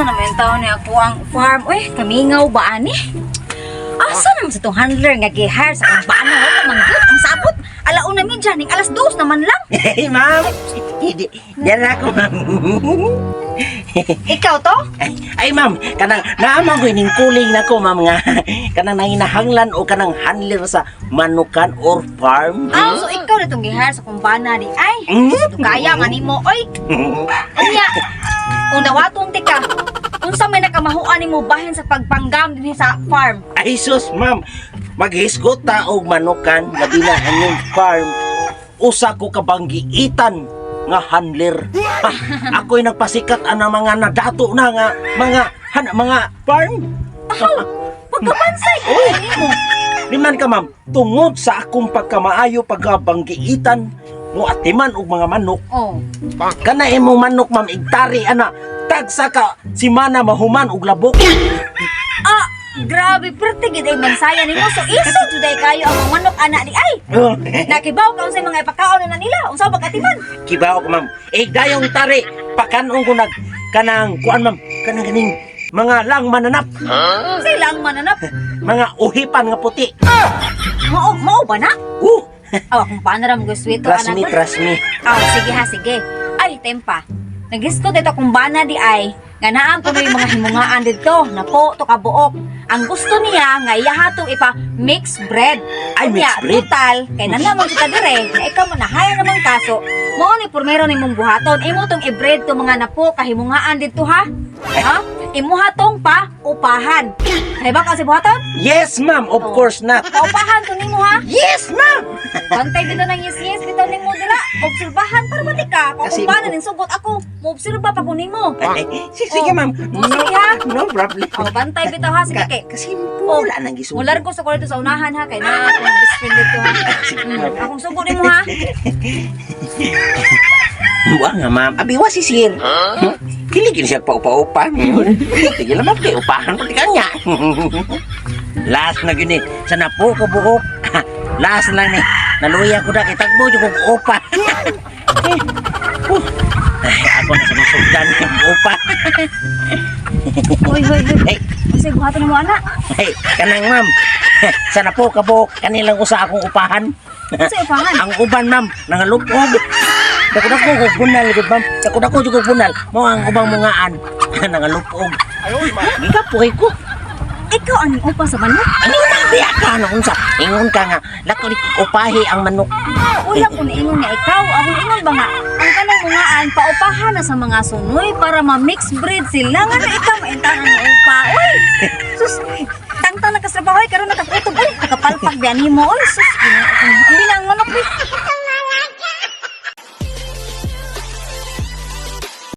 Asa naman tao niya ako ang farm? Uy, kamingaw ba ani? Asa naman sa tong handler nga gihire sa kong bana? Wala manggut ang sabot. Alauna mi dyan, alas 2 naman lang. Hey, ma'am. Hindi, diyan ako, ma'am. Ikaw to? Ay, ma'am, kanang naamang ko ining kuling na ko, ma'am, nga. Kanang nanginahanglan o kanang handler sa manukan or farm. Ah, so ikaw na itong gihire sa kong bana di ay. Kaya man nimo, oy. Unya, kung dawatong tika, kung sa may nakamahuan nimo bahin sa pagpanggam din sa farm. Ay, sus, ma'am. Maghisgot ta og manukan nga dinahaning farm. Usa ko kabanggiitan nga handler. Ako'y nagpasikat ana mga nadato na nga mga farm. Pagkapansay, Uy. nimo. Liman ka, ma'am, tungod sa akong pagkamaayo pagkabanggiitan mo atiman og mga manok. Oh. Kana imong manok, ma'am, igtari ana tagsa ka si mana mahuman og labok. Ah, grabe, pertigid ay mansaya nimo. So iso juday kayo ang mga manok ana di ay. Nakibaw ka unsay mga ipakaon na nila. Unsa bagatiman? Kibaw ko, ma'am. Dayong tari pakanong ko kanang kuan, ma'am, kanang ganing mga lang mananap, Unsay lang mananap? mga uhipan nga puti. Mao ba na? Uh, Aw, kung paano ra mo gusto trust me, anak ko. trust me. Sige ha, sige. Ay, tempa. Nagisko dito kung bana di ay, nga naan ko na yung mga himungaan dito, na po, to kabuok. Ang gusto niya, nga iya hatong ipa mixed bread. Ay, Unya, mixed bread? Total, kay naman kita dire, na ikaw mo na hire naman kaso, mo ni pormero ni mong buhaton, imo tong i-bread to mga napo, kahimungaan dito ha? Ha? Imo hatong pa, upahan. Ay ba kasi buhaton? Yes, ma'am, of course not. Paupahan to nimo ha? Yes, ma'am. Bantay dito ng yes, bitaw ning mo dira. Obserbahan para mati ka. Kasi- Kung paano ning sugot ako, mo-obserba pa kunin mo. Ay, sige, ma'am. Sige, ha? No problem. Bantay bitaw ha, sige kay. Kasi wala nang gisugo. Mular ko sa kwarto sa unahan ha, kay na akong best friend dito ha. Akong sugot nimo ha. Buwa nga, ma'am. Abi, si sir. Kiligin siya pa-upa-upa. Tigil naman kayo, upahan pati kanya. Last na gini, sa napo ko buhok. Last lang ni, naluya ko na, kitagbo yung kong upa. Ay, ako na sinusugdan yung upa. Hoy. Ay, Kasi buhaton mo ana. ay, kanang ma'am. Sa napo ka buhok, kanilang usa akong upahan. Kasi upahan. Ang uban, ma'am, nangalupog. Dako-dako ko bunal gud, ma'am. Dako-dako jud ko bunal. Mo ang ubang mungaan nangalupog. Gigapoy ko. Ikaw ang upa sa manok. Ano na biya ka na unsa? Ingon ka nga, lako upahi ang manok. Wala ko ingon nga ikaw. Ako ingon ba nga, ang kanang mungaan paupahan na sa mga sunoy para ma-mix breed sila. Nga na ikaw maintanan ng upa. Uy! Sus! Tangtang nagkasabahoy, karon nakakutob. Uy! Nakapalpak biyan mo. Uy! Sus! Hindi lang manok. Uy!